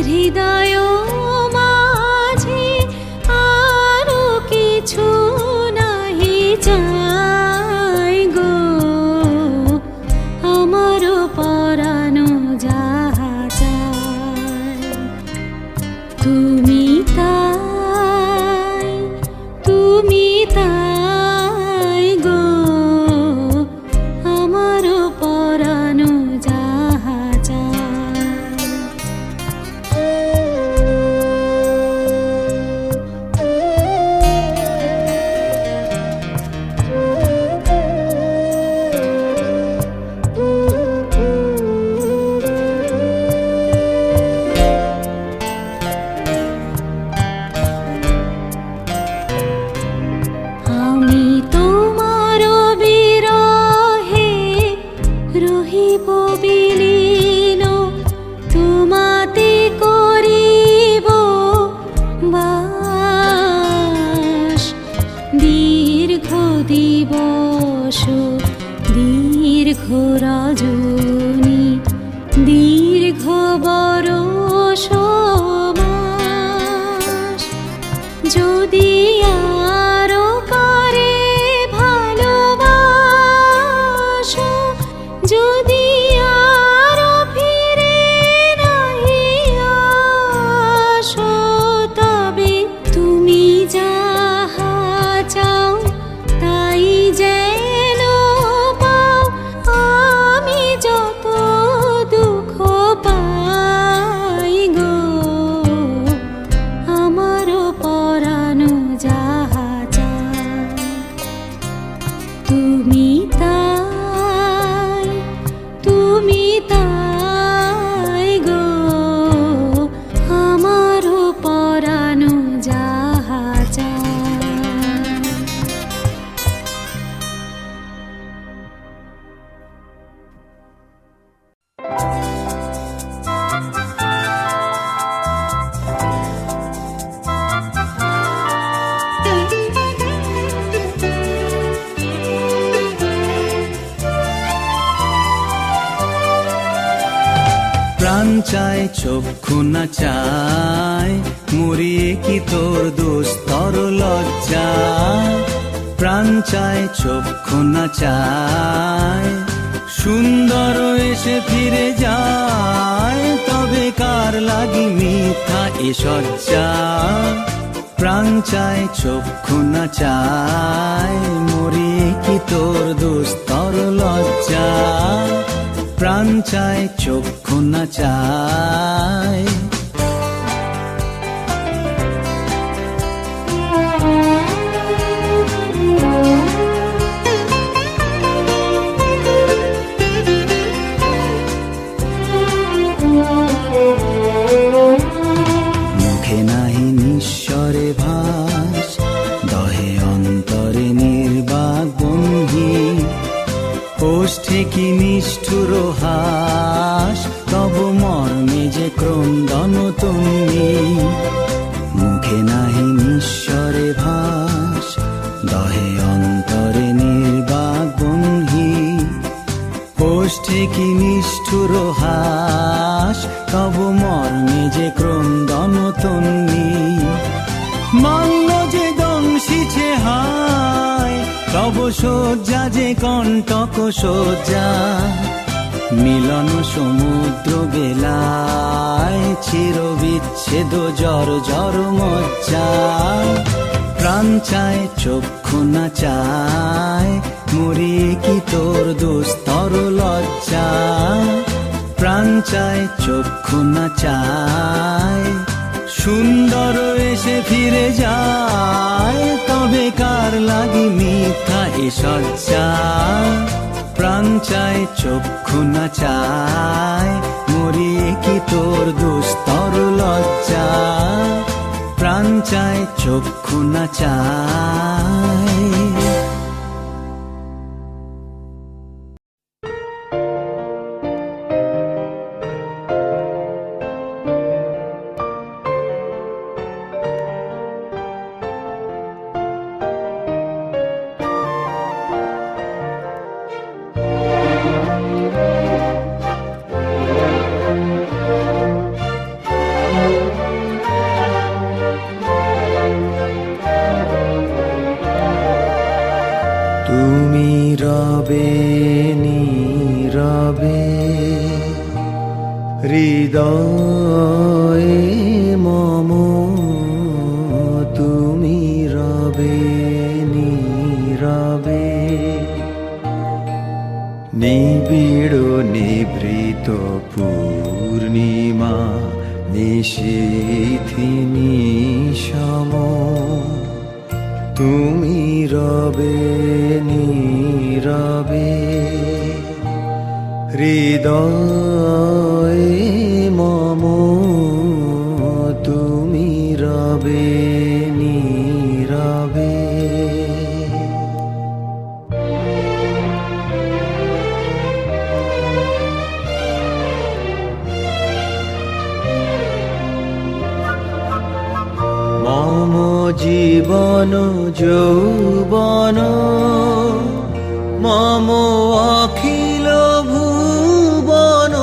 হৃদয় মাঝে আরো কিছু নাহি চাই গো, আমার পরানো যাহা চায় তুমি তাই, তুমি তাই গো, আমার পরানো যাহা চায়। আমি তোমার বিরহে রহিব বিলীন, তোমাতে করিব বাস। দীর্ঘ দিবস দীর্ঘ রজনী দীর্ঘ বরষ মাস, যদি আরো করে ভালোবাসো, যদি আরো ফিরে নাহি আসো, তবে তুমি যাহা চাও তাই যেন পাও। আমি যত দুঃখ পাই গো, আমার পরানো যাহা চায় তুমি তাই, তুমি তাই গো, আমার পরানো যাহা চায়। প্রাণ চায় চক্ষু না চায়, মরিয়ে কি তোর দুস্তর লজ্জা। প্রাণ চায় চক্ষু না চায়, সুন্দর এসে ফিরে যায়, তবে কার লাগি মিথ্যা এ সজ্জা। প্রাণ চায় চক্ষু না চায়, মরিয়ে কি তোর দুস্তর লজ্জা। প্রাণ চায় চক্ষু না চায়। মুখে নাহি নিঃস্বরে ভাস, দহে অন্তরে নির্বাক বন্ধি। ওষ্ঠে কি নিষ্ঠুর হাস, তব মর্মে যে ক্রন্দন তুমি। মুখে নাহি নিঃস্বরে ভাস, দহে অন্তরে নির্বাক বন্ধি। ওষ্ঠে কি নিষ্ঠুর হাস, তব মর্মে যে ক্রন্দন তুমি। মান্য যে দংশিছে হায়, তব শয্যা যে কণ্টক শয্যা। মিলন সমুদ্র বেলায়, চির বিচ্ছেদ জর জর মজ্জা। প্রাণ চায় চক্ষু না চায়, মরিয়ে কি তোর দুস্তর লজ্জা। প্রাণ চায় চক্ষু না চায়, সুন্দর এসে ফিরে যায়, তবে কার লাগি মিথ্যা এ সজ্জা। প্রাণ চায় চক্ষু না চায়, মরিয়ে কি তোর দুস্তর লজ্জা। প্রাণ চায় চক্ষু না চায়। হৃদয়ে মম তুমি রবে নীরবে, নিবিড় নিভৃত পূর্ণিমা নিশীথি নিশম তুমি রবে নীরবে, হৃদয়ে মম তুমি রবে নীরবে। মম জীবন যৌবন মম অখিল ভুবন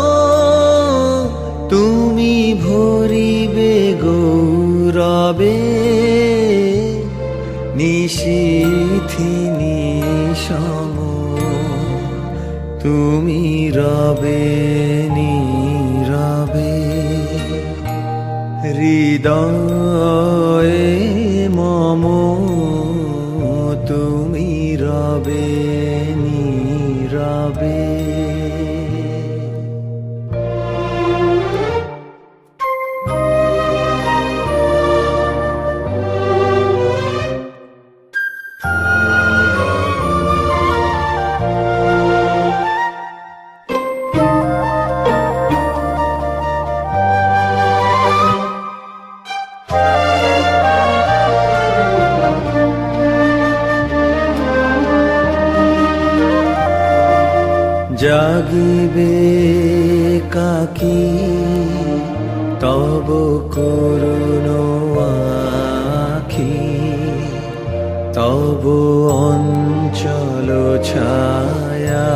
তুমি ভরিবে গৌরবে, নিশীথি নিশম তুমি রবে নীরবে, হৃদয়ে মম তুমি রবে নীরবে। জাগিবে কাকি তব করুণ আখি, তব অঞ্চল ছায়া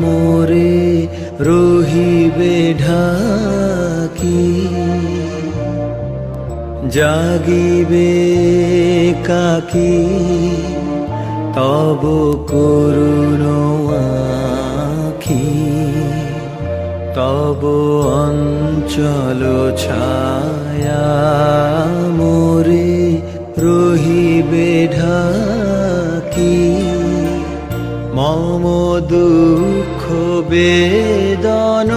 মোরে রহিবে ঢাকি, জাগিবে কাকি তব করুণ আখি, তব অঞ্চল ছায়া মোরে রহিবে ঢাকি, মম দুঃখ বেদন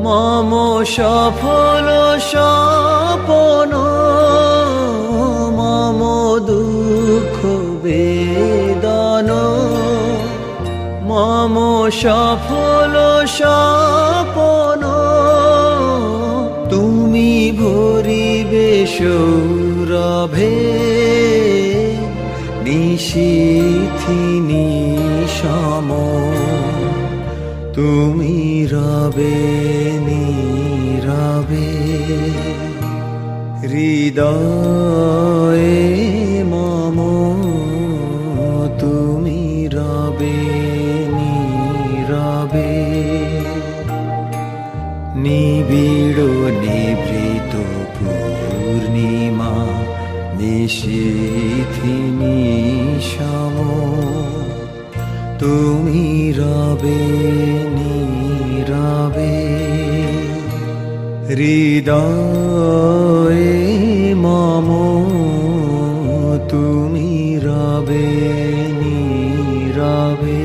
মম সফল স্বপন, মম দুঃখ বেদন মম সফল স্বপন তুমি ভরিবে সৌরভে, নিশীথি নিশম তুমি রবে নীরবে, হৃদয়ে মম তুমি রবে নীরবে, নিবিড় নিভৃত পূর্ণিমা নিশীথি নিশম তুমি রবে নীরবে, হৃদয়ে মম তুমি রবে নীরবে।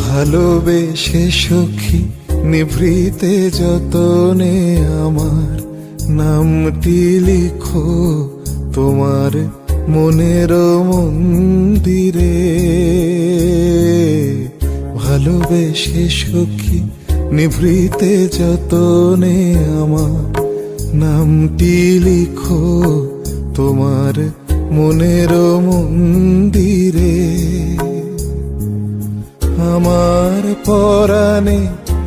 ভালোবেসে সখী নিভৃতে যতনে আমার নামটি লিখো তোমার মনের মন্দিরে। ভালোবেসে সখী নিভৃতে যতনে আমার নামটি লিখো তোমার মনের মন্দিরে। আমার পরাণে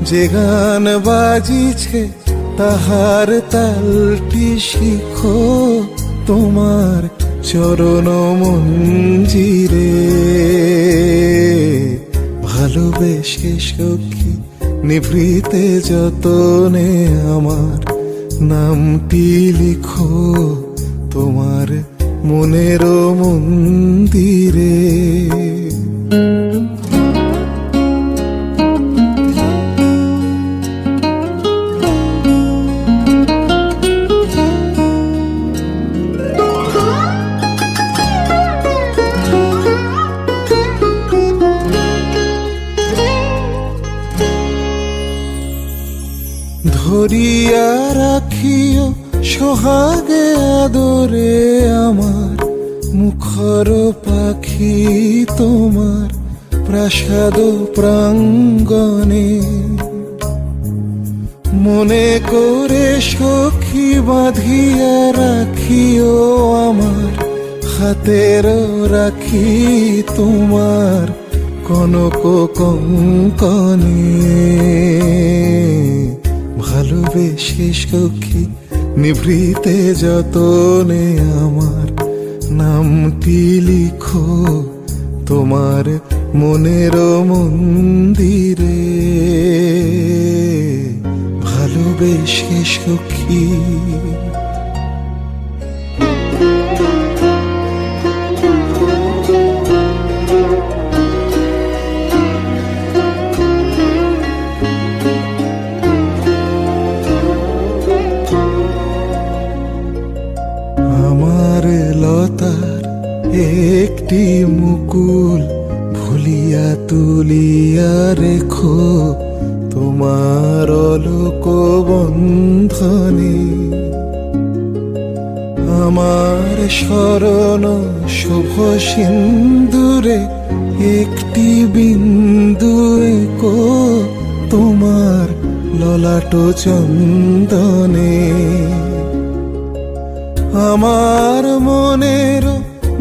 যে গান বাজিছে তাহার তালটি শিখো তোমার চরণ মঞ্জিরে। ভালোবেসে সখী নিভৃতে যতনে আমার নামটি লিখো তোমার মনের মন্দিরে। ধরিয়া রাখিও সোহাগে আদরে আমার মুখর পাখি তোমার প্রাসাদ প্রাঙ্গণে। মনে করে সখী বাঁধিয়া রাখিও আমার হাতের রাখি তোমার কনক কঙ্কনে। ভালোবেসে সখী নিভৃতে যতনে আমার নামটি লিখো তোমার মনের মন্দিরে। ভালোবেসে সখী লতার একটি মুকুল ভুলিয়া তুলিয়া রেখো তোমার অলোক বন্ধনে। আমার শরণ শুভ সিন্দুরে একটি বিন্দু এঁকো তোমার ললাট চন্দনে। আমার মনের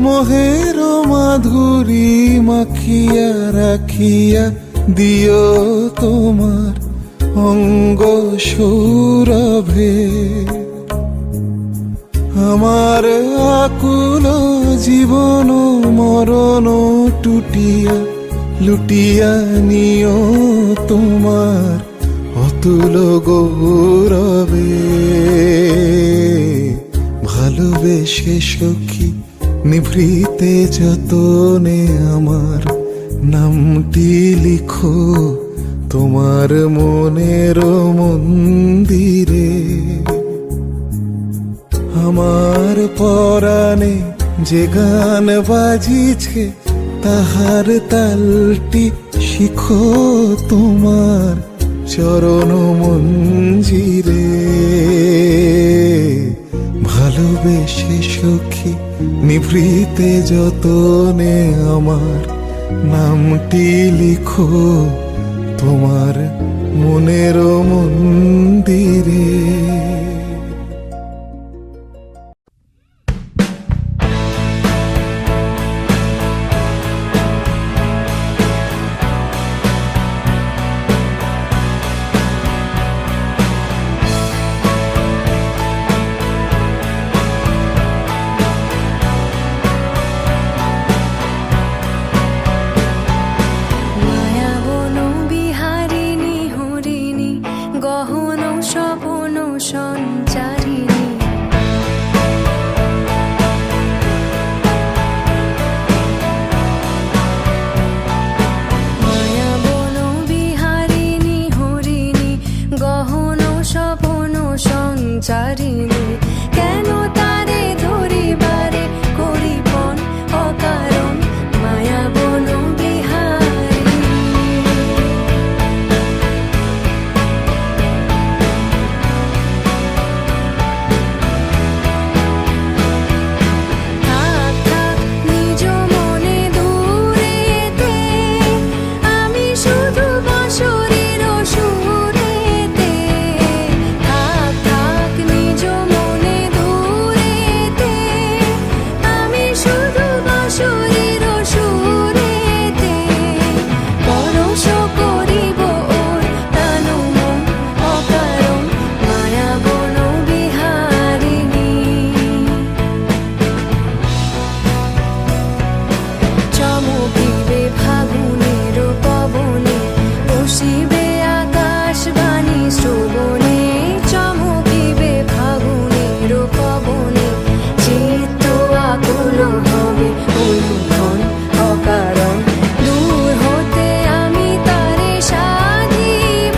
মোহের মাধুরী মাখিয়া রাখিয়া দিও তোমার অঙ্গ সৌরভে। আমার আকুল জীবন মরণ টুটিয়া লুটিয়া নিও তোমার অতুল গৌরবে। ভালোবেসে সখী নিভৃতে যতনে আমার নামটি লিখো তোমার মনের মন্দিরে। আমার পরাণে যে গান বাজিছে তাহার তালটি শিখো তোমার চরণ মঞ্জিরে। ভালোবেসে সখী নিভৃতে যতনে আমার নামটি লিখো তোমার মনের মন্দিরে। চারিণী কেন তারে ধরিবারে করিপন অকারণ মায়া বন বিহারী। থাক থাক নিজ মনে দূরেতে আমি শুধু বাঁশরীর সুরে পবনে চিত্ত আকুল হবে অনুক্ষণ অকারণ দূর হতে আমি তারে সাধিব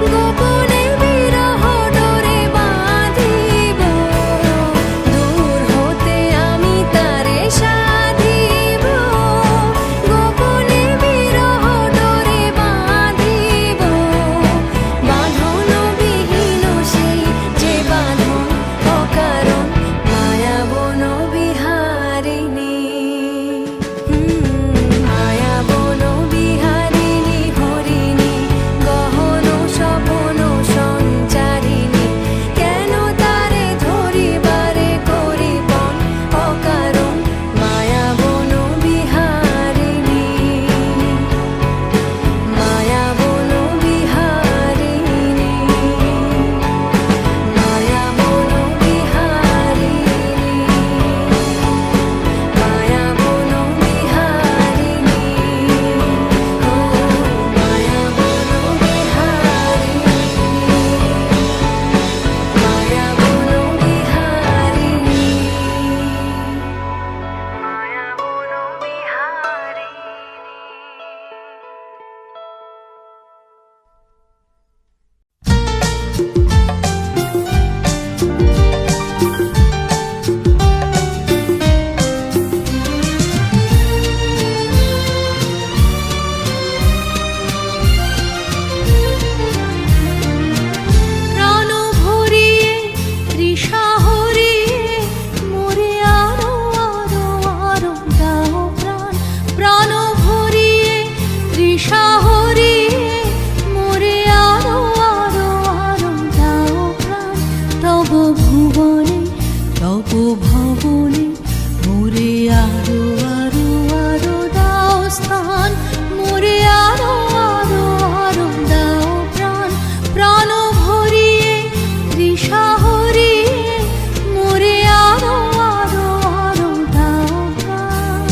গোপনে বিরহ ডোরে বাঁধিব দূর হতে আমি তারে সাধিব গোপনে বিরহ ডোরে বাঁধিব বাঁধন বিহীন সেই যে বাঁধন অকারণ মায়া বন বিহারিণী মায়া বন বিহারিণী হরিণী গহন স্বপন সঞ্চারিণী কেন তারে ধরিবারে করিবন অকারণ মায়া বন বিহারিণী মায়া বন বিহারিণী মায়া বন বিহারিণী মায়া বন বিহারিণী ও মায়া বন বিহারিণী মায়া বন বিহারিণী মায়া বন প্রাণ ভরিয়ে তৃষা হরিয়ে মোরে আরো আরো আরো দাও প্রাণ প্রাণ ভরিয়ে তৃষা হরিয়ে মোরে আরো আরো আরো দাও প্রাণ তব ভুবনে তব ভবনে মোরে আরো আরো আরো দাও স্থান মোরে আরো আরো আরো দাও প্রাণ প্রাণ ভরিয়ে তৃষা হরিয়ে মোরে আরো আরো আরো দাও প্রাণ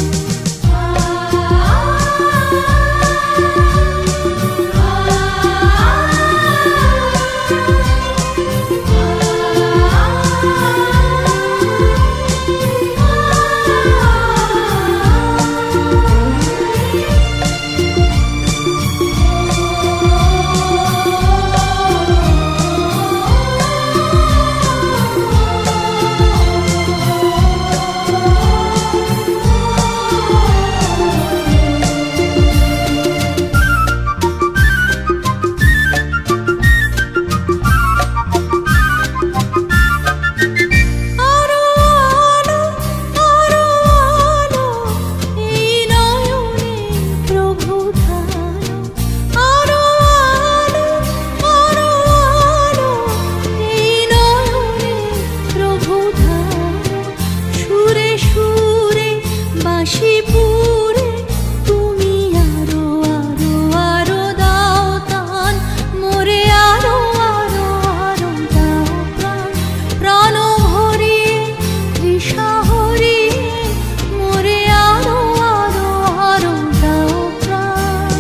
আরো আলো আরো আলো এই নয়নে প্রভু ধারো আরো আলো আরো আলো এই নয়নে প্রভু ধারো সুরে সুরে বাঁশি পুরে তুমি আরো আরো আরো দাও তান মোরে আরো আরো আরো দাও প্রাণ প্রাণ ভরিয়ে তৃষা হরিয়ে মোরে আরো আরো আরো দাও প্রাণ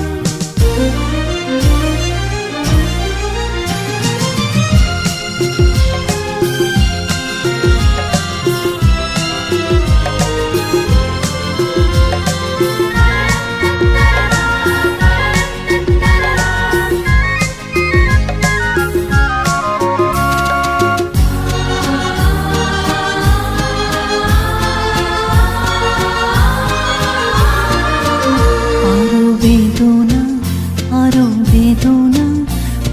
আরো বেদনা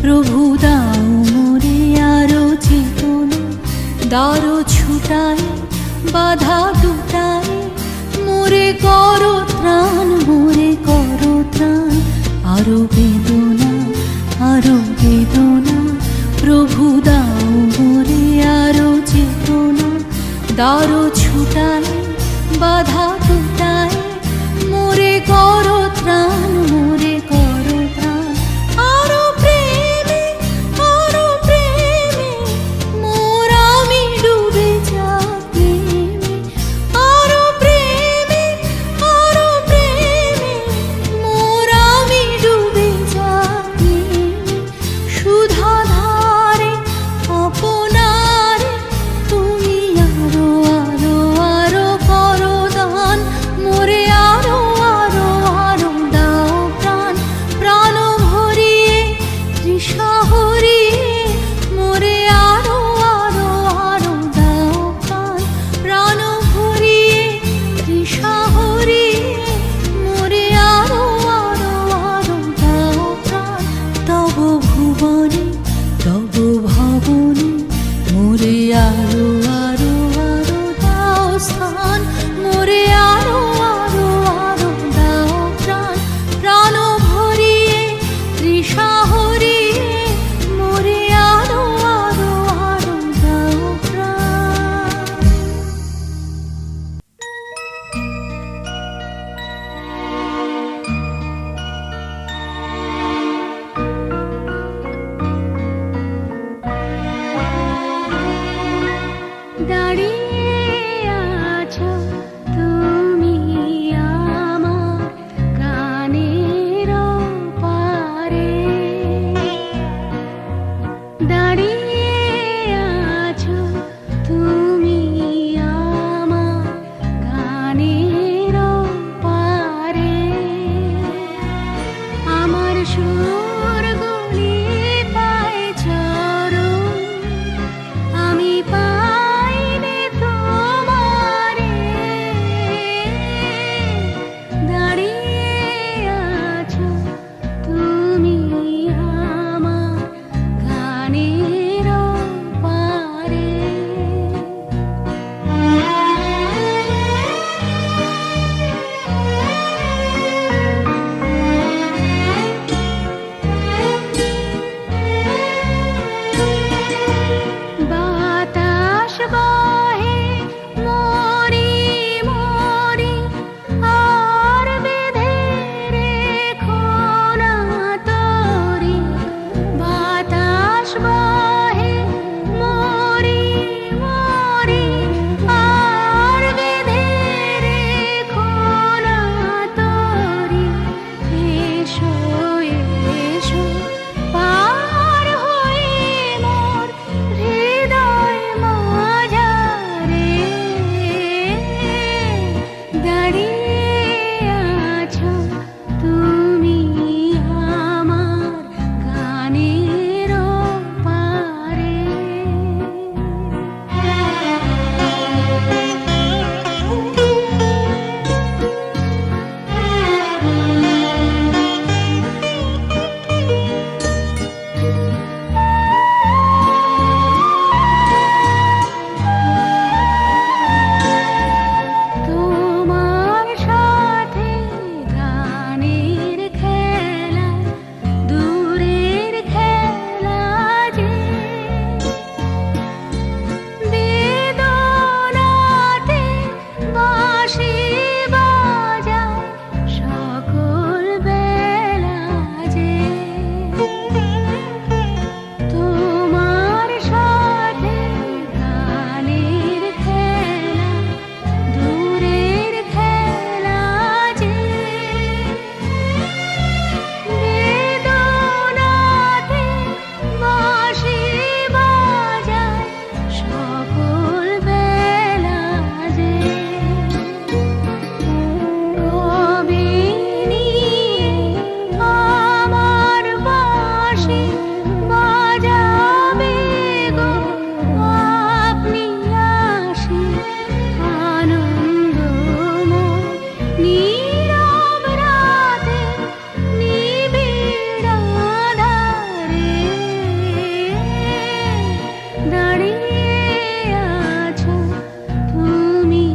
প্রভু দাও মোরে আরো চেতনা দারো ছুটায় বাধা দুটায় মোরে করো ত্রাণ আরো বেদনা প্রভু দাও মোরে আরো চেতনা দারো ছুটায় বাধা দুটায় মোরে করো ত্রাণ আরো প্রেমে মোর আমি ডুবে যাই আরো প্রেমে মোর আমি ডুবে যাই সুধা ধারে আপনারে আরো আরো আরো দাও স্থান, মোরে আরো আরো আরো দাও প্রাণ, প্রাণ ভরিয়ে তৃষা হরিয়ে মোরে আরো আরো আরো দাও প্রাণ। দাঁড়িয়ে আছো তুমি আমার গানের পারে, দাঁড়িয়ে আছো তুমি আমার গানের পারে, আমার সুরগুলি পায় চরণ, আমি পাইনি তোমারে, দাঁড়িয়ে আছো তুমি আমার গানের পারে। বাতাস বহে মরি মরি, আর বেঁধে রেখো না তরি, বাতাস বহে মরি মরি, আর বেঁধে রেখো না তরি, এসো এসো পার হয়ে মোর হৃদয় মাঝারে, দাঁড়িয়ে আছো তুমি আমার গানের পারে। তোমার সাথে গানের খেলা, দূরের খেলা যে, বেদনাতে বাঁশি বাজায় সকল বেলা যে, তোমার সাথে গানের খেলা, দূরের খেলা যে, বেদনাতে বাঁশি বাজায় সকল বেলা যে, কবে নিয়ে আমার বাঁশি বাজাবে গো আপনি আসি, আনন্দময় নীরব রাতে নিবিড় আঁধারে, দাঁড়িয়ে আছো তুমি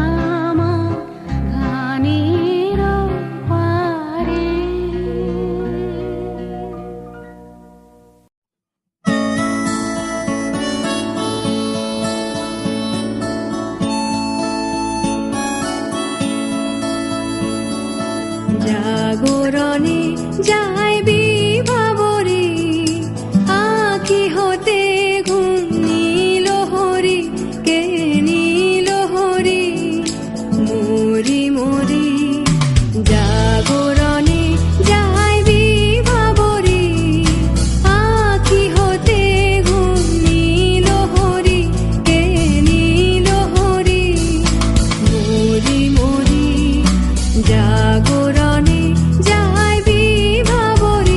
আমার গানের পারে। জাগরণে যায় বিভাবরে, আঁখি হতে ঘুম নীল হরি, কে নীল হরি মরি মরি, জাগরণে যায় বিভাবরে, আঁখি হতে ঘুম নীল হরি, কে নীল হরি মরি মরি, জাগরণে যায় বিভাবরে।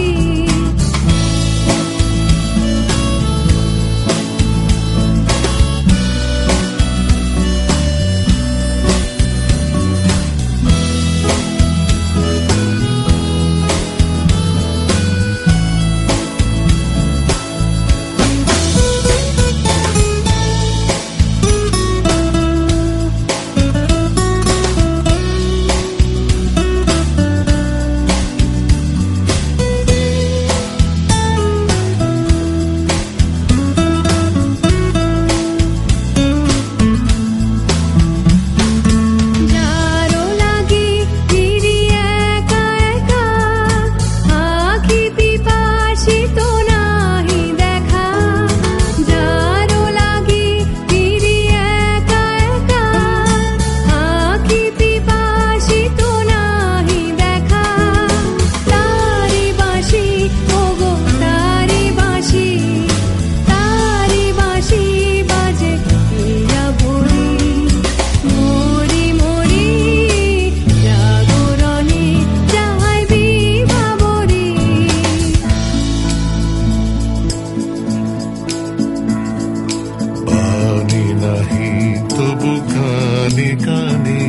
কানে কানে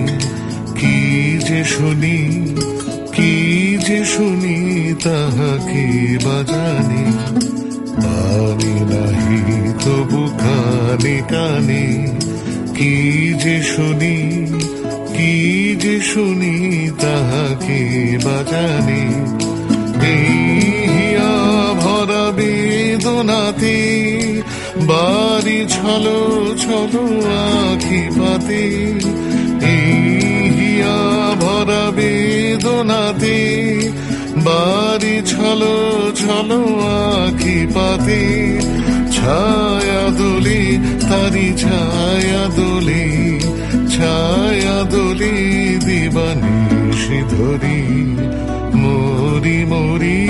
কি যে শুনি, কি যে শুনি তাহাকে বাজানে। পানি নাহি তবু কানে কানে কি যে শুনি, কি যে শুনি তাহাকে বাজানে। এই হিয়া ভরা বেদনাতে বাড়ি ছলো ছলো আখি পাতে। এই হিয়া ভরা বেদনাতে বাড়ি ছলো ছলো আখি পাতে। ছায়া দোলে তারি ছায়া দোলে, ছায়া দোলে দিবানিশি ধরি মরি মরি।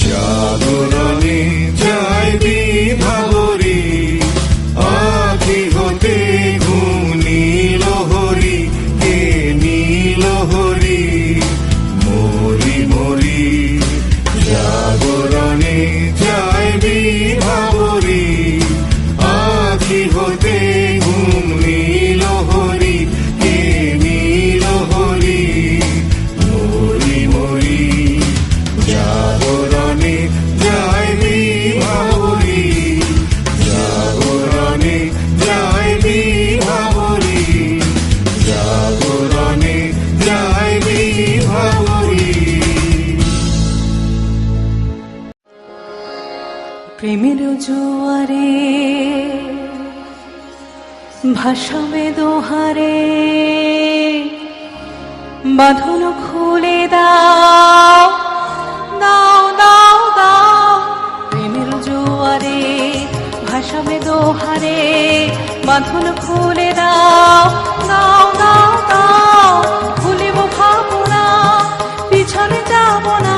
জাগরণে যায় বিভাবরী, আখি হতে ঘুম নীল হরি, কে নীল হরি মরি মরি। জাগরণে যায় বিভাবরী, আখি হতে ঘুম নীল হরি, কে নীল হরি মরি মরি। জাগরণে যায় বিভাবরী, জাগরণে যায় বিভাবরী, জাগরণে যায় বিভাবরী। প্রেমের জোয়ারে ভাসাবে দোহারে, বাঁধন খুলে দাও দাও দাও দাও। প্রেমের জোয়ারে ভাসাবে দোহারে, বাঁধন খুলে দাও দাও দাও দাও। ভুলিব ভাবনা পিছনে যাব না,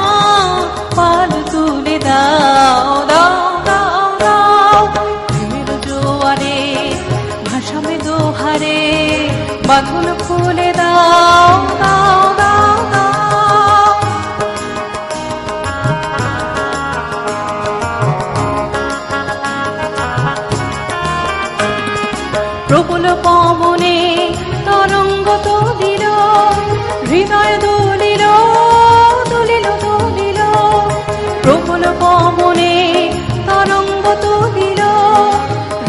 পাল তুলে দাও দাও দাও দাও। প্রেমের জোয়ারে ভাসাবে দোহারে, বাঁধন খুলে দাও দাও দাও দাও। প্রবল পবনে তরঙ্গ তুলিল, হৃদয় দুলিল দুলিল দুলিল। প্রবল পবনে তরঙ্গ তুলিল,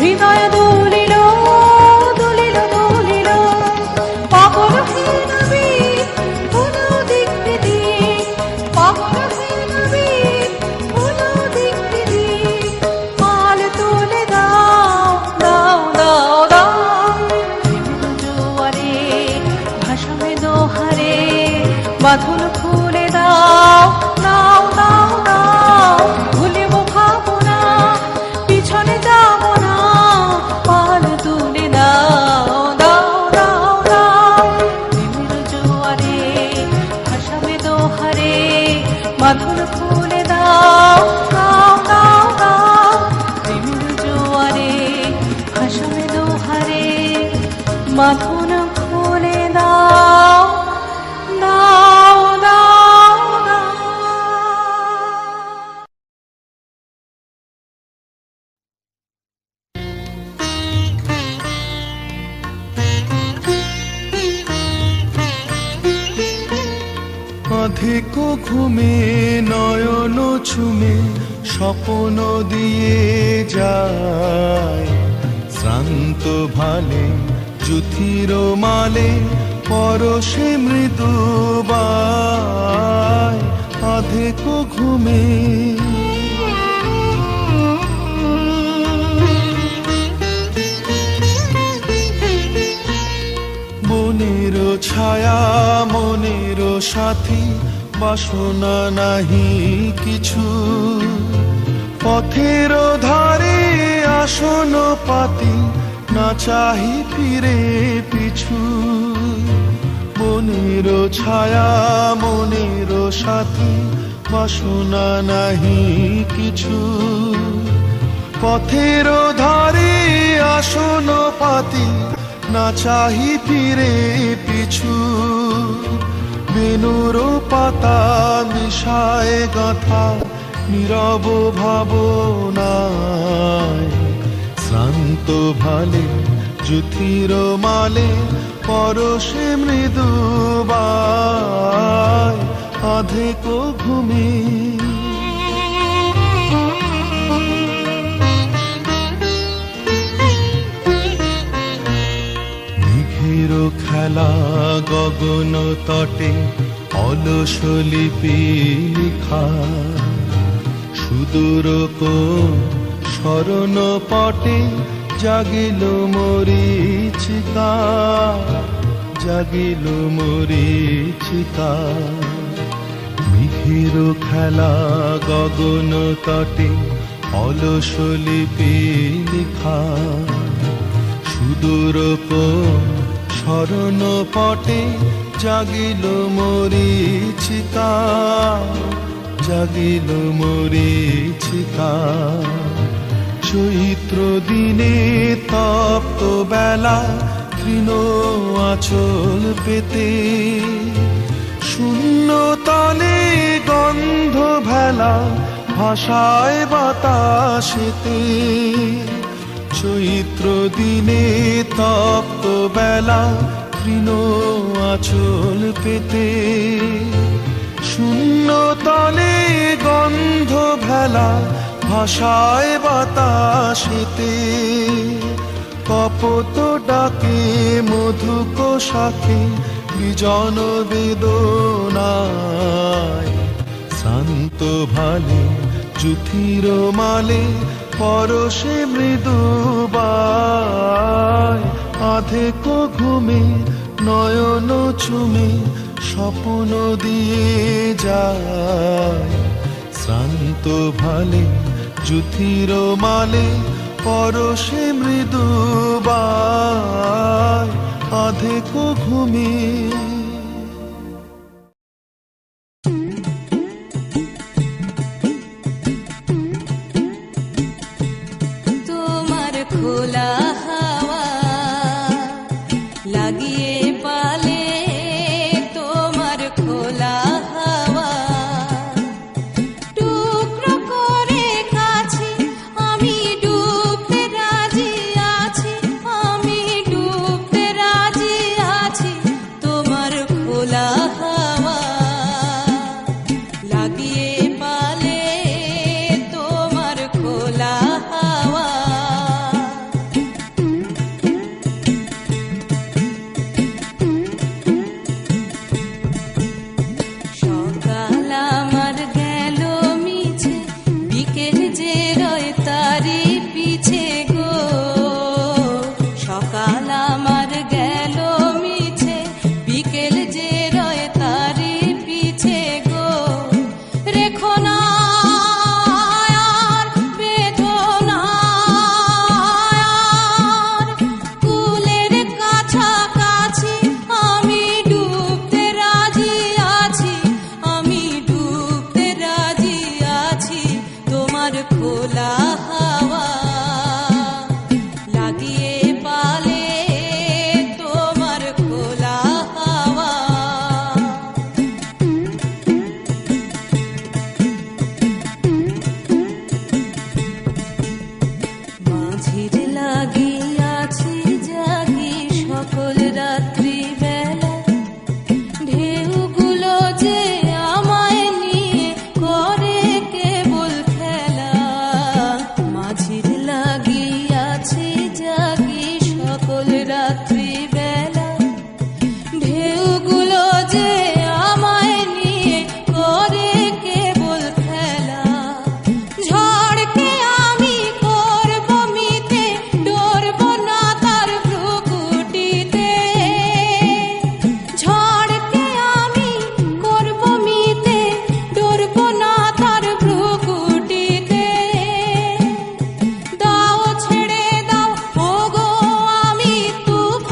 হৃদয় দুলিল দুলিল দুলিল। পাগল হয়ে নবী কোনো দিক বিদিক, পাগল হয়ে নবী কোনো দিক বিদিক। পাল তুলে দাও দাও দাও দাও। প্রেমের জোয়ারে ভাসাবে দোহারে, বাঁধন খুলে দাও দাও দাও দাও। ভুলিব ভাবনা পিছনে যাব না, পাল তুলে দাও দাও দাও দাও। প্রেমের জোয়ারে ভাসাবে দোহারে, বাঁধন খুলে দাও দাও দাও দাও। প্রেমের জোয়ারে ভাসাবে দোহারে, বাঁধন খুলে দাও দাও দাও দাও। অধিক ঘুমে নয়ন ছুমে স্বপ্ন দিয়ে যায়, শ্রান্ত ভালে যুথির মালে পরশে মৃদুবায়। অধিক ঘুমে বনের ছায়া মনের সাথী, বাসনা নাহি কিছু। পথের ধারে আসন পাতি, না চাহি ফিরে পিছু। বনের ছায়া মনের সাথী, বাসনা নাহি কিছু। পথের ধারে আসন পাতি, না চাহি ফিরে পিছু। বেনুর পাতা মিশায় গাথা নীরব ভাবনায়, শ্রান্ত ভালে জ্যোতির মালে পরশে মৃদুবায় আধেক ঘুমে মেঘের খেলা গগন তটে অলস লিপি লিখা সুদূর কোন স্মরণ পটে জাগিল মরীচিকা জাগিল মরীচিকা মেঘের খেলা গগন তটে অলস লিপি লিখা সুদূর কোন স্মরণ পটে জাগিল মরীচিকা জাগিল মরীচিকা চৈত্র দিনে তপ্ত বেলা তৃণ আঁচল পেতে শূন্য তলে গন্ধ ভেলা ভাষায় বাতাসেতে চৈত্র দিনে তপ্ত বেলা তৃণ আঁচল পেতে শূন্য তলে গন্ধ ভেলা ভাষায় বাতাসেতে কপত ডাকে মধুক শাখে বিজন বেদনায় শান্ত ভালে জ্যোতির মালে পরশে মৃদুবায় আধেক ঘুমে নয়ন চুমে স্বপ্ন দিয়ে যায় শান্ত ভালে জ্যোতির মালে পরশে মৃদুবায় আধেক ঘুমে তোমার খোলা হাওয়া লাগিয়ে পালে তোমার খোলা হাওয়া টুকরো করে কাছে আমি ডুবতে রাজি আছি আমি ডুবতে রাজি আছি তোমার খোলা হাওয়া লাগিয়ে পালে তোমার খোলা হাওয়া সকাল আমার গেল মিছে বিকেল যে রয় তারি পিছে গো সকাল আমার গেল মিছে বিকেল যে রয় তারি পিছে গো রেখো না আর বেদনা আর কুলের কাছাকাছি আমি ডুবতে রাজি আছি আমি ডুবতে রাজি আছি তোমার খোলা হাওয়া লাগিয়ে পালে তোমার খোলা হাওয়া মাঝির লাগিয়াছি জাগি সকল রাত্রি বেলা ঢেউগুলো যে আমায় নিয়ে করে কেবল খেলা মাঝির লাগিয়াছি জাগি সকল রাত্রি বেলা ঢেউগুলো যে আমায় নিয়ে করে কেবল খেলা ঝড়কে আমি করব মিতে ডরব না তার ভ্রুকুটিতে ঝড়কে আমি করব মিতে ডরব না তার ভ্রুকুটিতে দাও ছেড়ে দাও ওগো আমি তুফান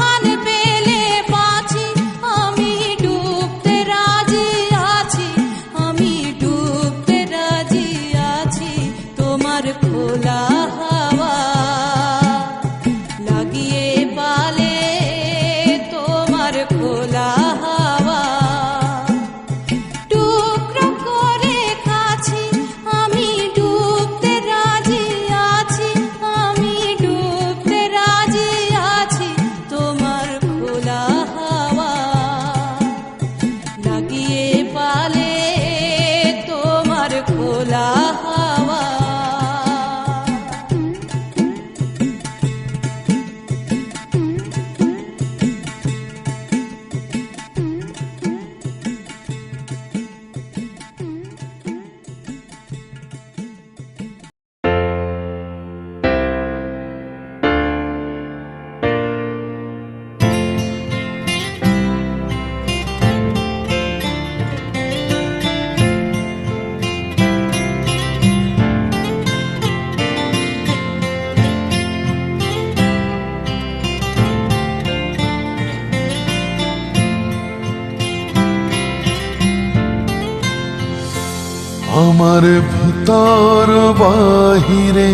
আমার ভিতর বাহিরে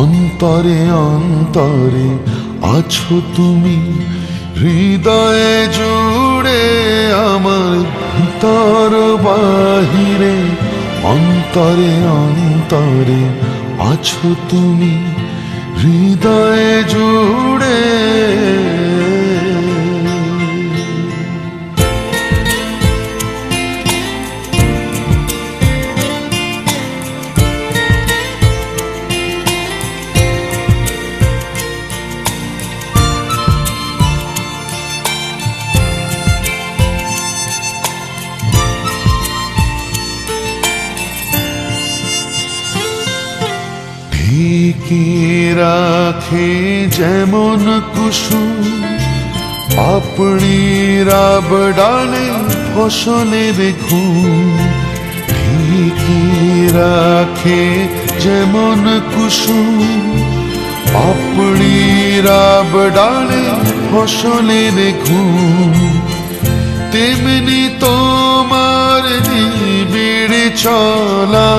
অন্তরে অন্তরে আছো তুমি, হৃদয়ে জুড়ে আমার ভিতর বাহিরে অন্তরে অন্তরে আছো তুমি, হৃদয়ে জুড়ে। ঢেকে রাখে যেমন কুসুম পাপড়ির ডালে ফসলের ঘুম, ঢেকে রাখে যেমন কুসুম পাপড়ির ডালে ফসলের ঘুম, তেমনি তোমার নিবিড় চলা,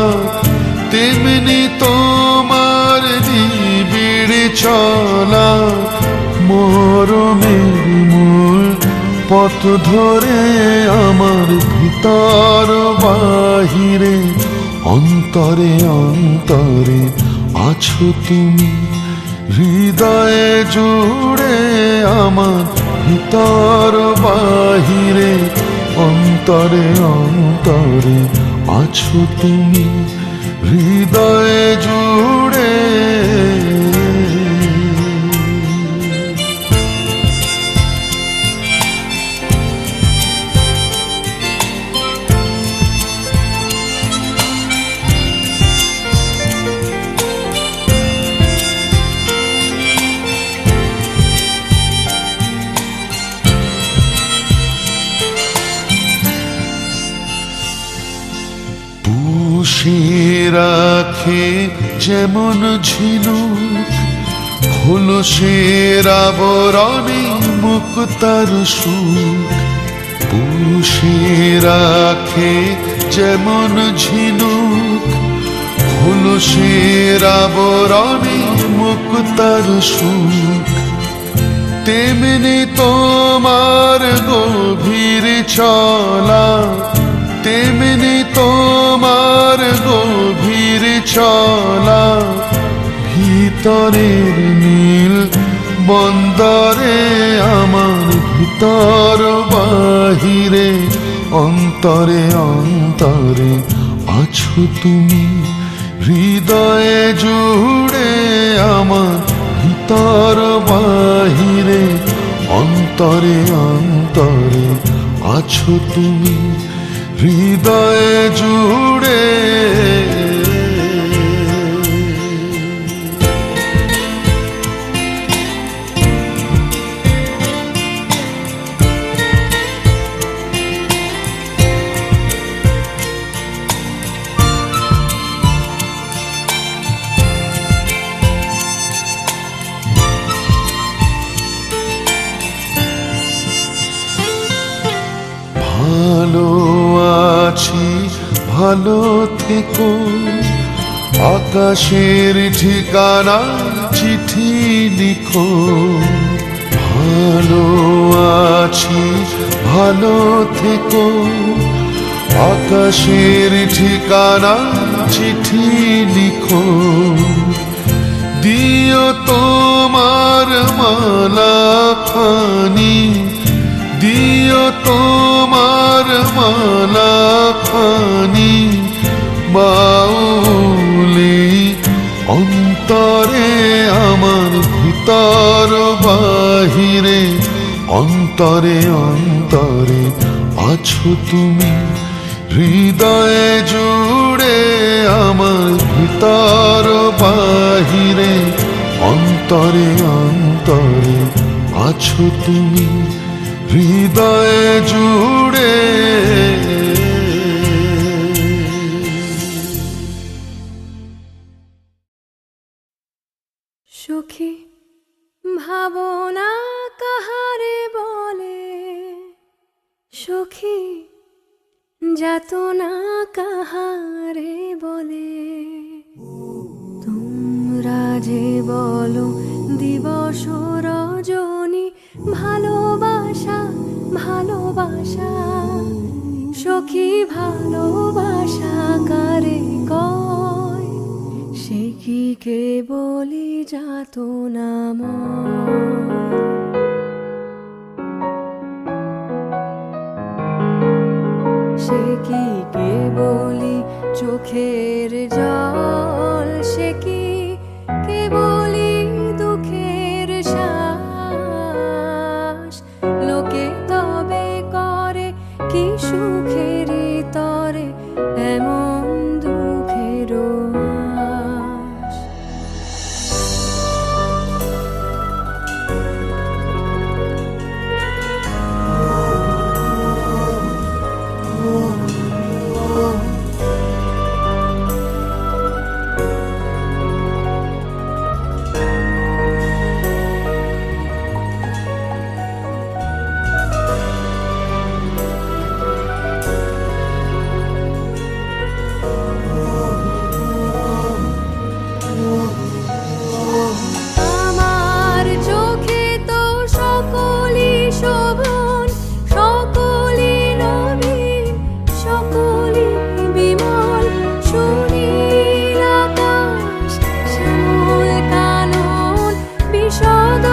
তেমনি তোমার নিবিড় চলা, মরমের মূল পথ ধরে আমার ভিতর বাহিরে অন্তরে অন্তরে আছো তুমি, হৃদয়ে জুড়ে আমার ভিতর বাহিরে অন্তরে অন্তরে আছো তুমি, হৃদয়ে জুড়ে। পুষে রাখে যেমন ঝিনুক খোলসের আবরণে মুক্তার সুখ, পুষে রাখে যেমন ঝিনুক খোলসের আবরণে মুক্তার সুখ, তেমনি তোমার গভীর চলা, তেমনি তোমার গভীর চলা, ভিতরের নীল বন্দরে আমার ভিতর বাহিরে অন্তরে অন্তরে আছো তুমি, হৃদয়ে জুড়ে আমার ভিতর বাহিরে অন্তরে অন্তরে আছো তুমি, হৃদয়ে জুড়ে। ভালো আছি ভালো থেকো, আকাশের ঠিকানা চিঠি লিখো, ভালো আছি ভালো থেকো, আকাশের ঠিকানা চিঠি লিখো, দিও তোমার মালা খানি, দিও তোমার মালা খানি, বাউলি অন্তরে আমার ভিতর বাহিরে অন্তরে অন্তরে আছো তুমি, হৃদয়ে জুড়ে আমার ভিতর বাহিরে অন্তরে অন্তরে আছো তুমি, হৃদয়ে জুড়ে। সুখী ভাবনা কাহারে বলে, সুখী যাতনা কাহারে বলে তোমরা যে বলো দিবস রজনী ভালোবাসা ভালোবাসা সখী ভালোবাসা কারে কয় সে কি কেবলি যাতনা সে কি কেবলি চোখের জল সে কি কেবলি দুঃখের শ্বাস লোকে তবে করে কি সুখের তরে এমন দুঃখের আশ আমার চোখে তো সকলই শোভন সকলই নবীন সকলই বিমল সুনীল আকাশ শ্যামল কানন বিশদ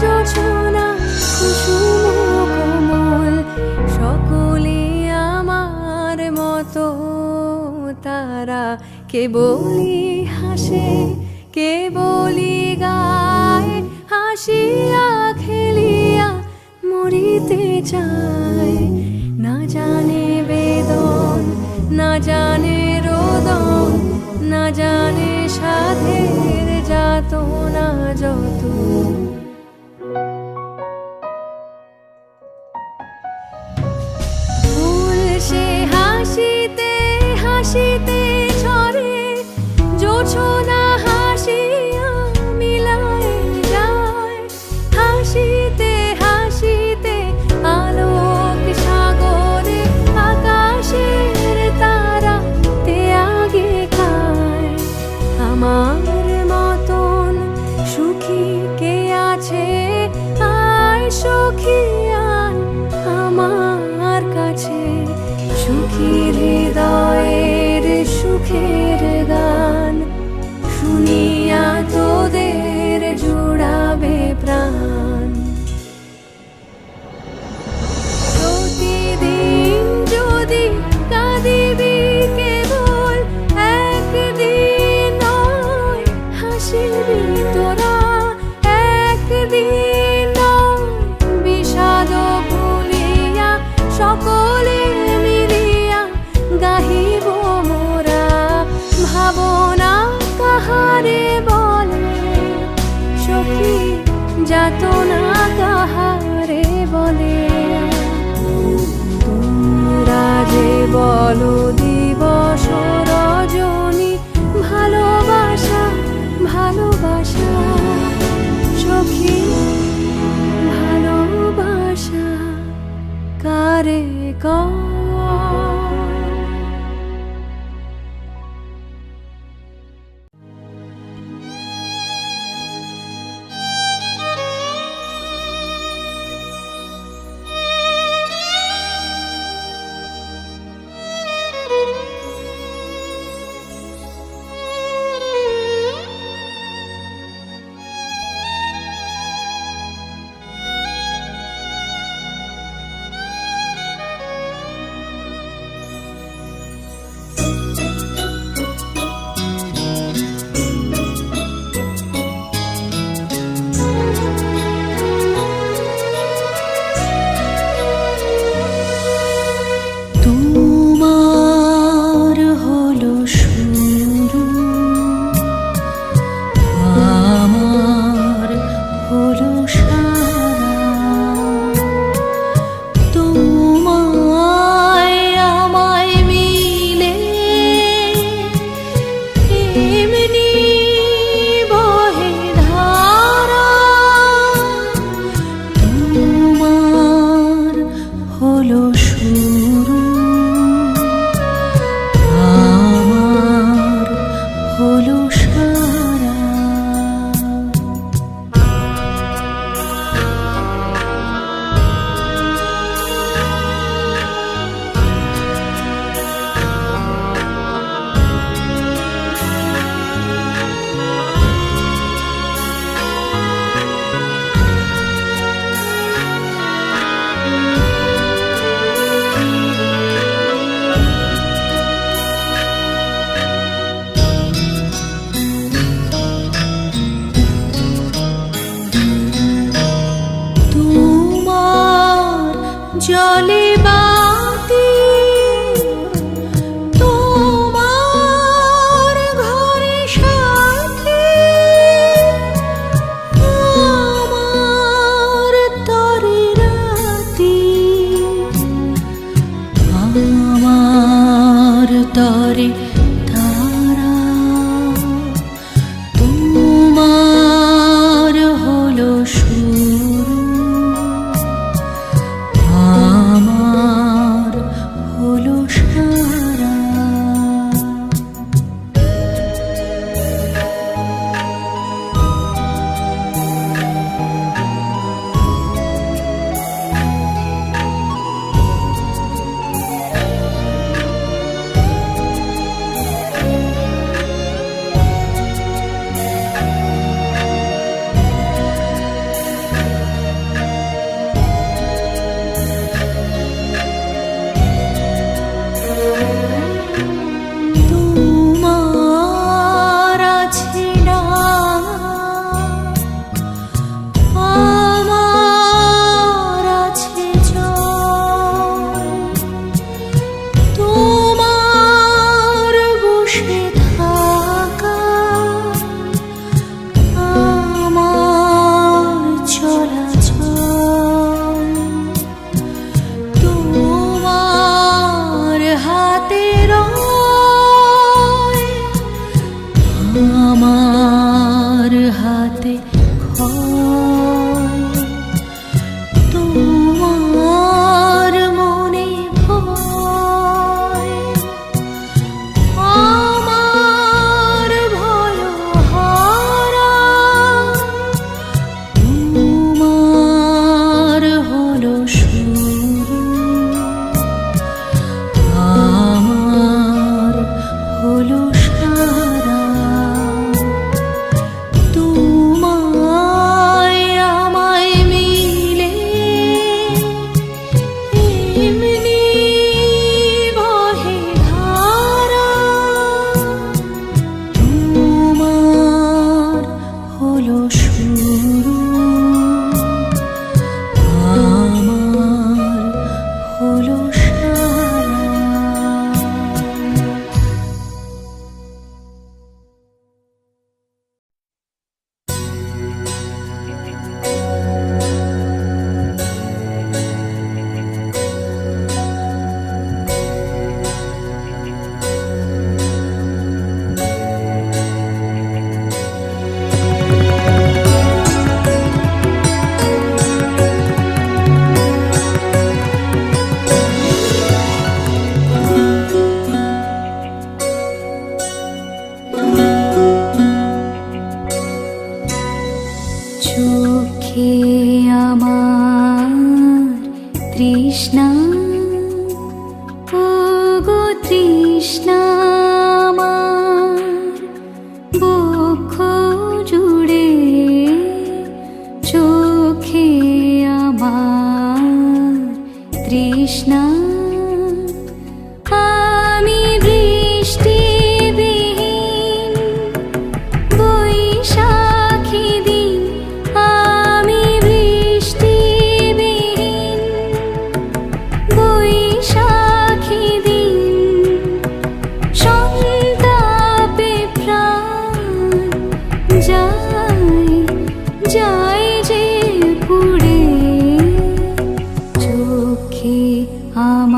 যোছনা কুসুম কোমল সকলই আমার মতো তারা কেবলি হাসে কেবলি গায় হাসিয়া খেলিয়া মরিতে চায় না জানে বেদন না জানে রোদন না জানে সাধের যাতনা যত ফুল সে হাসিতে হাসিতে ঝরে জোছনা হাসিয়া মিলায় যায় হাসিতে হাসিতে আলোক সাগরে আকাশের তারা তে আগে খায় আমার মতন সুখী কে আছে আয় সখী আয় আমার কাছে সুখী হৃদয়ের সুখের গান শুনিয়া তোদের জুড়াবে প্রাণ প্রতিদিন যদি কাঁদিবি কেবল একদিন নয় হাসিবি তোরা একদিন নয় বিষাদ ভুলিয়া সকলে মিলিয়া গাহিব মোরা ভাবনা কাহারে বলে সখী যাতনা কাহারে বলে তোমরা যে বলো দিবস রজনী ভালোবাসা ভালোবাসা সখী ভালোবাসা কারে কয় জলে বাতি তোমার ঘরে সাথী আমার তরে রাতি আমার তরে তারা তোমার হলো শুরু আমার হলো সারা তোমার আছে না আমার আছে জল তোমার বসে থাকা আমার চলাচল তোমার হাতে আমার হাতে খয় তোমার মনে ভয় আমার ভয় হারা তোমার হলো শুরু আমার হলো সারা তোমায় আমায় মিলে এমনি বহে ধারা তোমার হলো শুরু আমার হলো সারা চোখে আমার তৃষ্ণা ওগো তৃষ্ণা আমার বক্ষ জুড়ে চোখে আমার তৃষ্ণা আমি বৃষ্টিবিহীন বৈশাখী দিন আমি বৃষ্টিবিহীন বৈশাখী দিন সন্তাপে প্রাণ যায় যায় যে পুড়ে চোখে আমার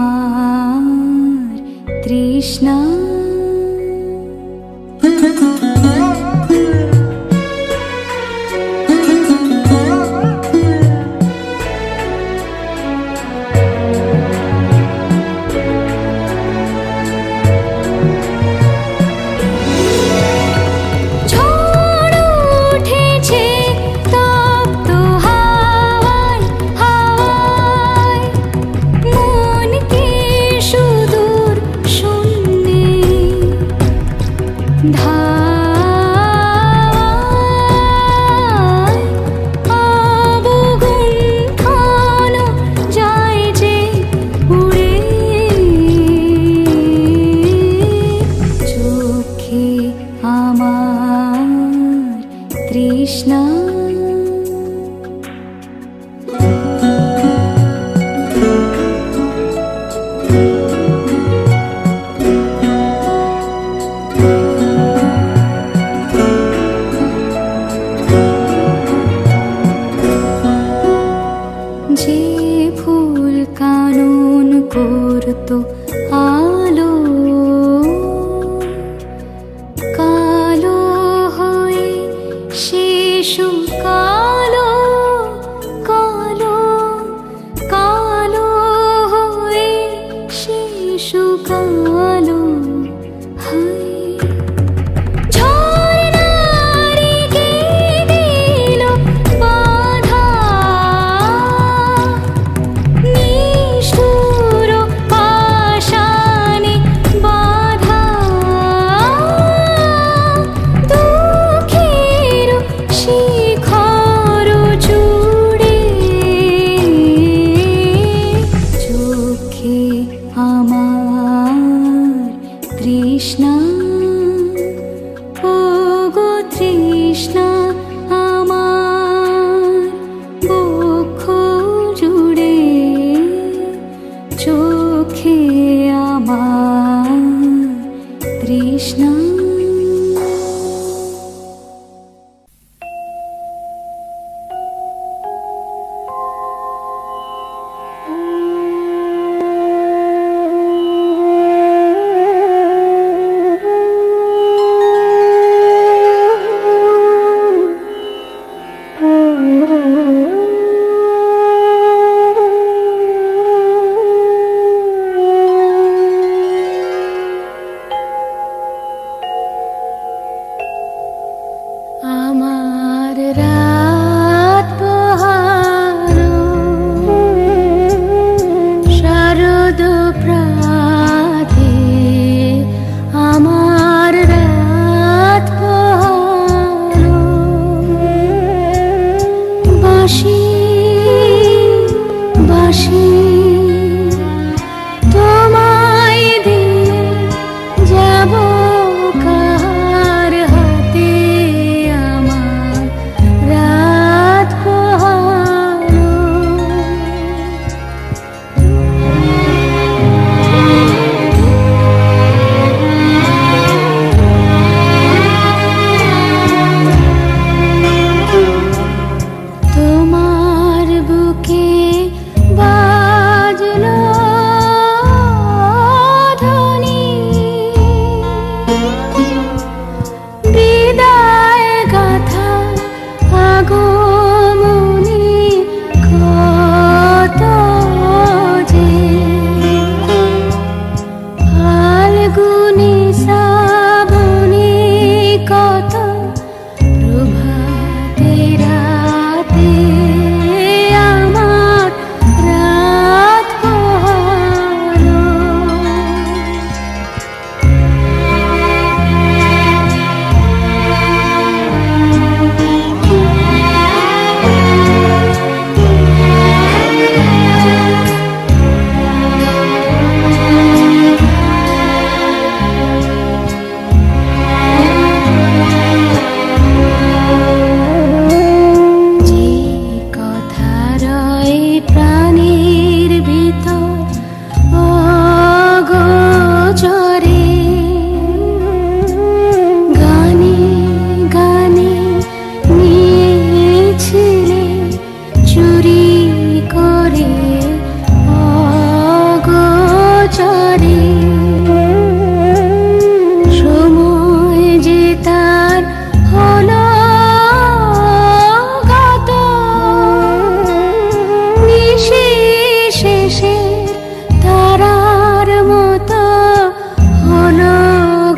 যে ফুল কানন করতো আলো, কালো হয়ে শেষ কালো, কালো কালো হয়ে শেষ কালো। তৃষ্ণা ও গো তৃষ্ণা আমার বক্ষ জুড়ে, চোখে আমার তৃষ্ণা। আমার রাত পোহারো শারদ প্রাতে, আমার রাত পোহারো বাঁশি বাঁশি তোমায় দিয়ে যাব কার হাতে, আমার রাত পোহারো। তোমার বুকে বাজলো ধ্বনি, বিদায় গাথা আগমনী কত যে, ফাল্গুনী শ্রাবণী কত প্রভাতে রাতে, আমার রাত পোহারো। যে কথা রয় প্রাণের ভিতর অগোচরে, গানে গানে নিয়েছিলে চুরি করে অগোচরে, সময় যে তার হলো গত, নিশেষের তারার মতো হলো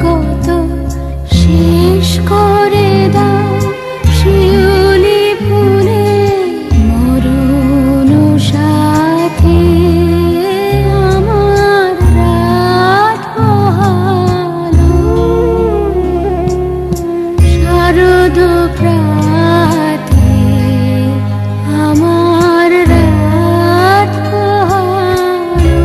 গত, শেষ করে দাও শিউলি ফুলে মরুন সাথে, আমার রাত পোহালো শারদ প্রাতে, আমার রাত পোহালো।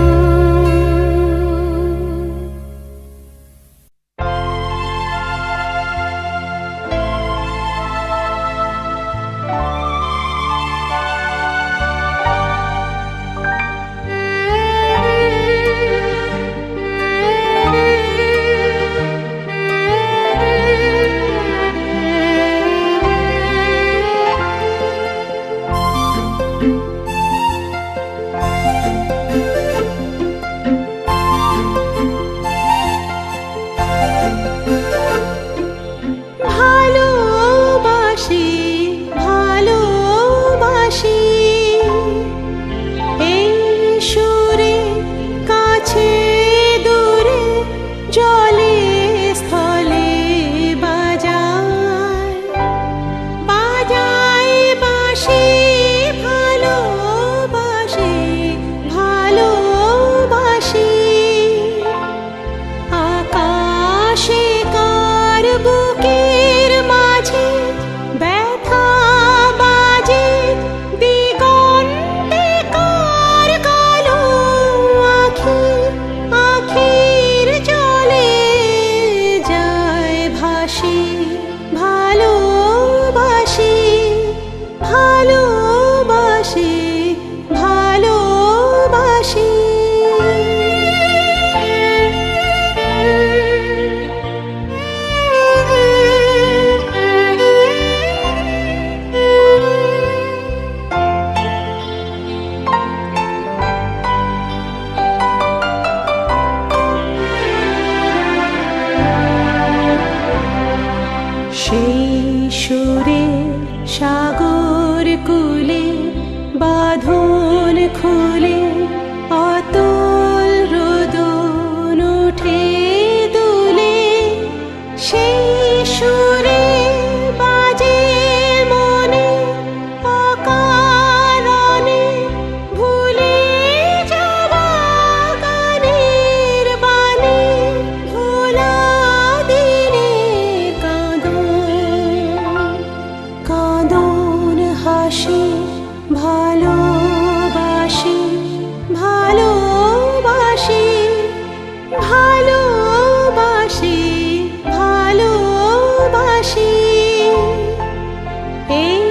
বাঁধন খুলে অতল রোদন উঠে দুলে, সেই সুরে বাজে মনে অকারণে ভুলে যাওয়া গানের বাণী, ভোলা দিনের কাঁদন কাঁদন হাসি ভালোবাসি ভালোবাসি ভালোবাসি ভালোবাসি, এই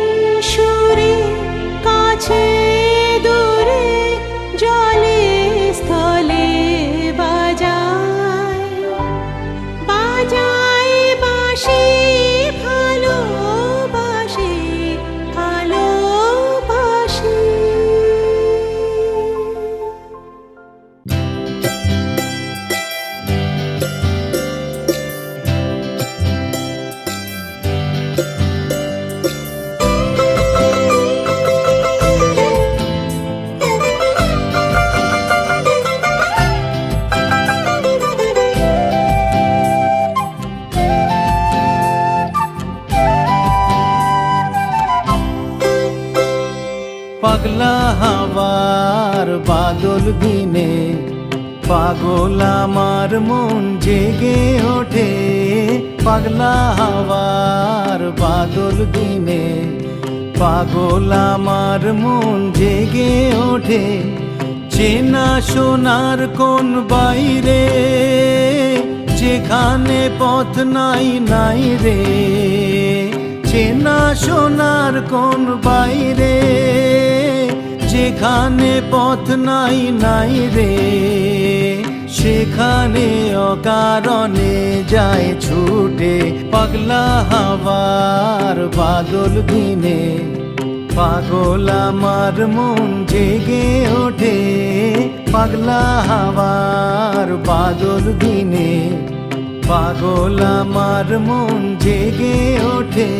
সুরে কাছে দূরে জলে স্থলে বাজায় বাজায় বাঁশি, ভালোবাসি ভালোবাসি। পাগলা হাওয়ার বাদল দিনে পাগল আমার মন জেগে ওঠে, পাগলা হাওয়ার বাদল দিনে পাগল আমার মন জেগে ওঠে, চেনা সোনার কোন বাইরে যেখানে পথ নাই নাই রে, চেনা সোনার কোন বাইরে যেখানে পথ নাই নাই রে, সেখানে অকারণে যায় ছুটে, পাগলা হাওয়ার বাদল দিনে পাগল আমার মন জেগে ওঠে, পাগলা হাওয়ার বাদল দিনে পাগল আমার মন জেগে ওঠে।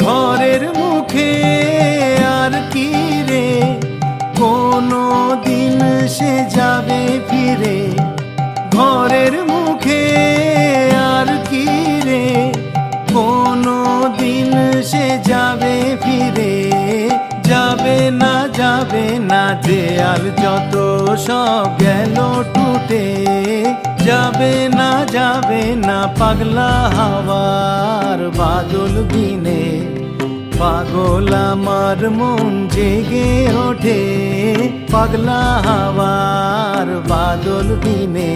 ঘরের মুখে আর কি রে কোনো দিন সে যাবে ফিরে, ঘরের মুখে আর কি রে কোনো দিন সে যাবে ফিরে, যাবে না দেয়াল যত সব গেল টুটে, যাবে না পাগলা হাওয়ার বাদল দিনে পাগল আমার মন জেগে ওঠে, পাগলা হাওয়ার বাদল দিনে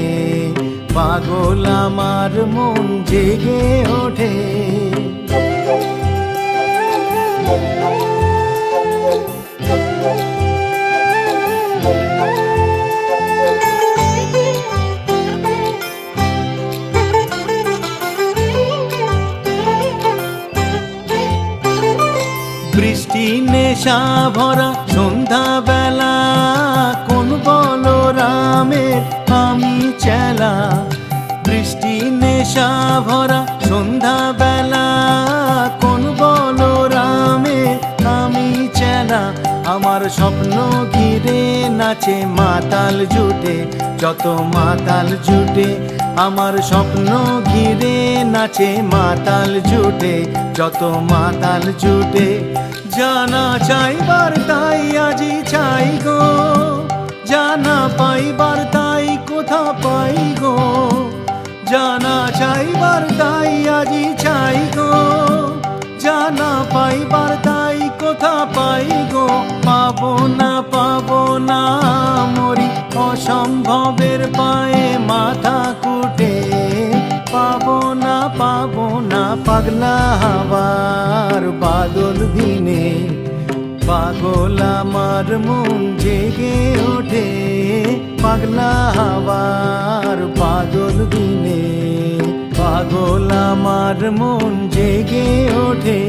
পাগল আমার মন জেগে ওঠে। বৃষ্টি নেশা ভরা সন্ধ্যা বেলা কোন বলরামের আমি চেলা, বৃষ্টি নেশা ভরা সন্ধ্যা বেলা কোন বলরামের আমি চেলা, আমার স্বপ্ন ঘিরে নাচে মাতাল জুটে, যত মাতাল জুটে আমার স্বপ্ন ঘিরে নাচে মাতাল জুটে, যত মাতাল জুটে, জানা চাইবার তাই আজি চাই গো, জানা পাইবার তাই কোথা পাই গো, জানা চাইবার তাই আজি চাই গো, জানা পাইবার তাই কোথা পাই গো, পাবো না মরি অসম্ভবের পায়ে মাথা কুটে, পাবো না পাগলা হাওয়ার বাদল দিনে পাগল আমার মন জেগে ওঠে, পাগলা হাওয়ার বাদল দিনে পাগল আমার মন জেগে ওঠে,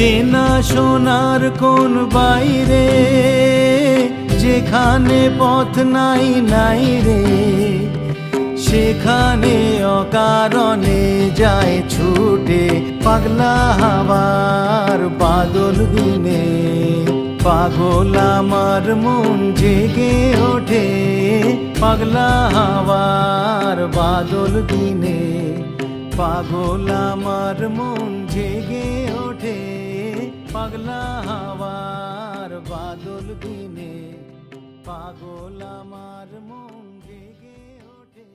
সে না সোনার কোন বাইরে, যেখানে পথ নাই নাই রে, সেখানে অকারণে যায় ছুটে পাগলা হাওয়ার বাদল দিনে। পাগল আমার মন জেগে ওঠে পাগলা হাওয়ার বাদল দিনে। পাগল আমার মন জেগে ওঠে পাগলা হাওয়ার বাদল দিনে। পাগল আমার মন জেগে ওঠে।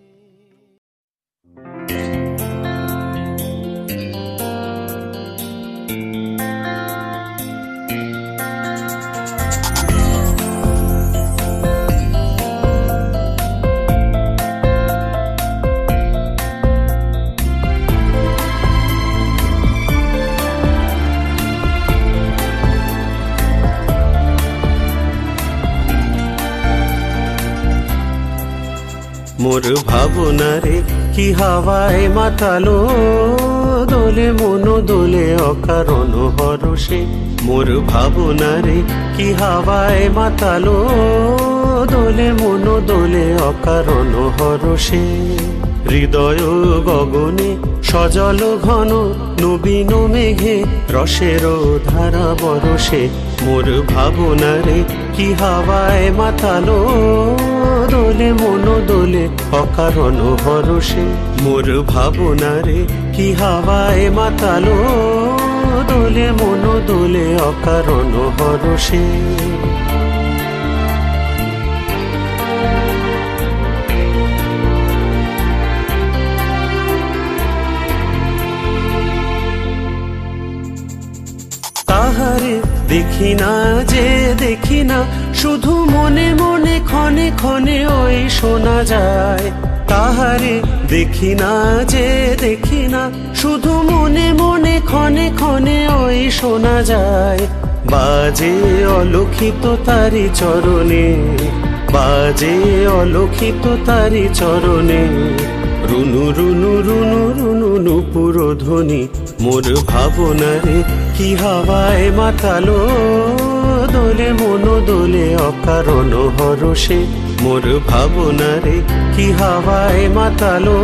মোর ভাবনারে কি হাওয়ায় মাতালো, দোলে মন দোলে অকারণ হরষে। মোর ভাবনারে কি হাওয়ায় মাতালো, দোলে মন দোলে অকারণ হরষে। হৃদয় গগনে সজল ঘন নবীন মেঘে রসের ধারা বরসে। মোর ভাবনারে কি হাওয়ায় মাতালো, দোলে মন দোলে অকারণ হরষে। মোর ভাবনারে কি হাওয়ায় মাতালো, দোলে মন দোলে অকারণ হরষে। তাহারে দেখি না যে দেখি না, শুধু মনে মনে ক্ষণে ক্ষণে ওই শোনা যায়। তাহারে দেখি না যে দেখি না, শুধু মনে মনে ক্ষণে ক্ষণে ওই শোনা যায়। বাজে অলক্ষিত তারি চরণে, বাজে অলক্ষিত তারি চরণে। রুনু রুনু রুনু রুনু নুপুর ধ্বনি। মোর ভাবনারে কি হাওয়ায় মাতালো, দোলে মন দোলে অকারণ হরষে। মোর ভাবনারে কি হাওয়ায় মাতালো,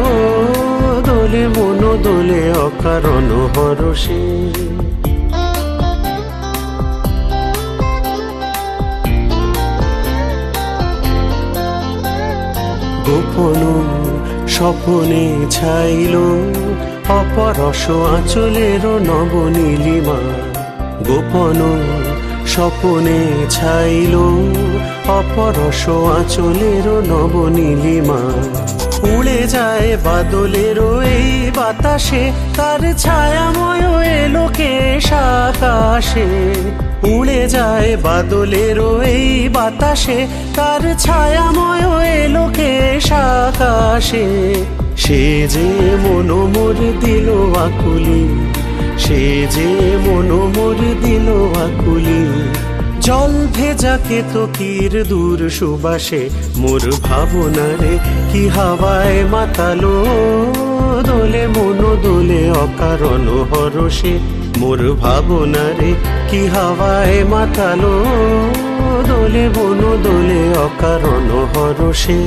দোলে মন দোলে অকারণ হরষে। গোপন স্বপনে ছাইল অপরস আঁচলের নবনীলিমা। গোপন স্বপনে ছাইল অপরস আঁচলের নবনীলিমা। উড়ে যায় বাদলের এই বাতাসে, তার ছায়াময় এলোকেশ আকাশে। উড়ে যায় বাদলের এই বাতাসে, তার ছায়াময় এলোকেশ আকাশে। সে যে মন মোর দিল আকুলি, সে যে মন মোর দিল আকুলি। জল ভেজা কেতকীর দূর সুবাসে। মোর ভাবনারে কি হাওয়ায় মাতালো, দোলে মন দোলে অকারণ হরষে। মোর ভাবনারে কি হাওয়ায় মাতালো, দোলে মন দোলে অকারণ হরষে।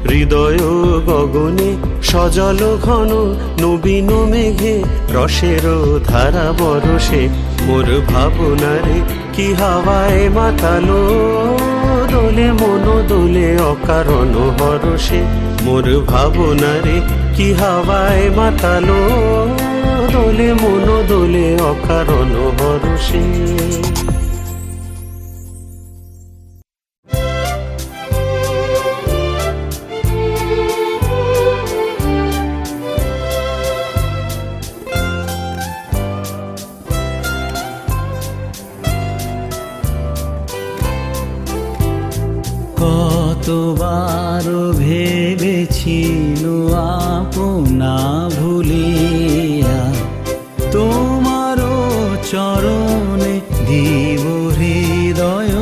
হৃদয় গগনে সজল ঘন নবীন মেঘে রসের ধারা বরসে। মোর ভাবনারে কি হাওয়ায় মাতালো, দোলে মন দোলে অকারণ হরষে। মোর ভাবনারে কি হাওয়ায় মাতালো, দোলে মন দোলে অকারণ হরষে। কতবার ভেবেছিল আপনা ভুলিয়া, তোমারও চরণে দিব হৃদয়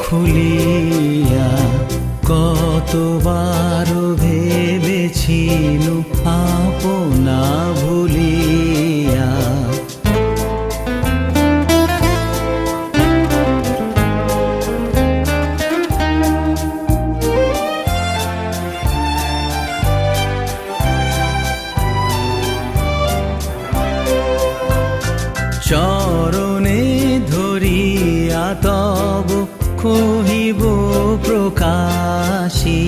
খুলিয়া। কতবার ভেবেছিল আপনা ভুলিয়া, তব কহিব প্রকাশী,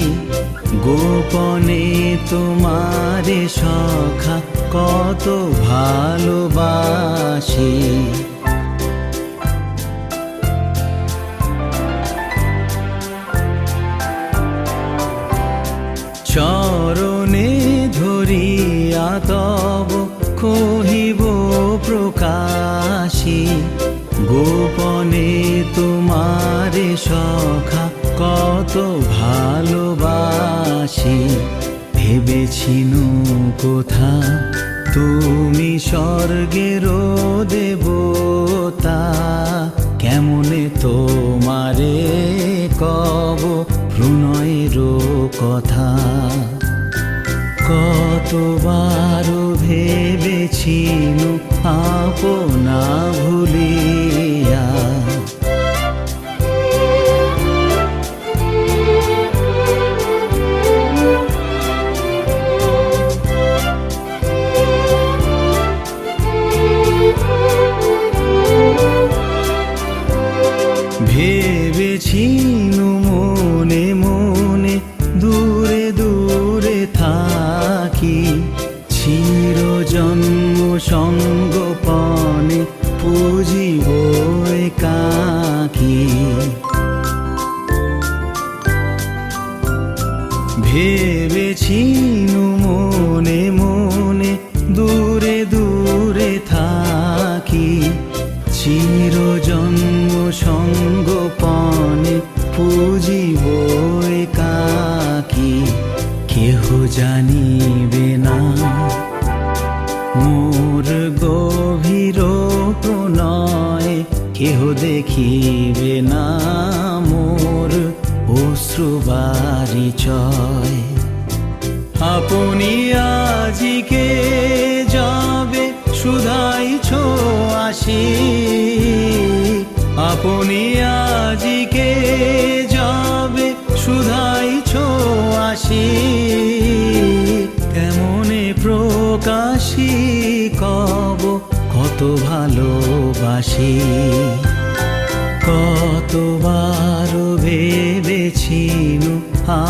গোপনে তোমারে সখা কত ভালোবাসি। চরণে ধরিয়া তব কহিব প্রকাশী, গোপনে তোমারে সখা কত ভালোবাসি। ভেবেছিনু কোথা তুমি স্বর্গের দেবতা, কেমনে তোমারে কব প্রণয়ের কথা। কতবার ভেবেছিনু আপনা ভুলিয়া, ভেবেছিনু মনে মনে দূরে দূরে থাকি, চিরজন্ম সঙ্গপনে পুজিব একাকী। ভেবেছিনু মনে মনে দূরে দূরে থাকি, চিরজন্ম সঙ্গপনে পুজিব একাকী। কেহ জানিবে না মোর গভীর প্রণয়, কেহ দেখিবে না মোর অশ্রুবারিচয়। আপনি আজিকে যাবে শুধাইছ আসি, আপনি আজিকে যাবে শুধাইছ আসি। কেমনে প্রকাশী কব কত ভালোবাসি। কতবার ভেবেছিনু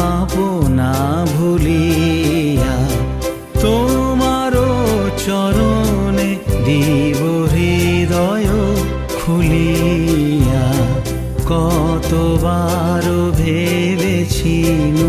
আপনা ভুলিয়া, তোমারও চরণে দিব হৃদয় খুলিয়া। কতবার ভেবেছিনু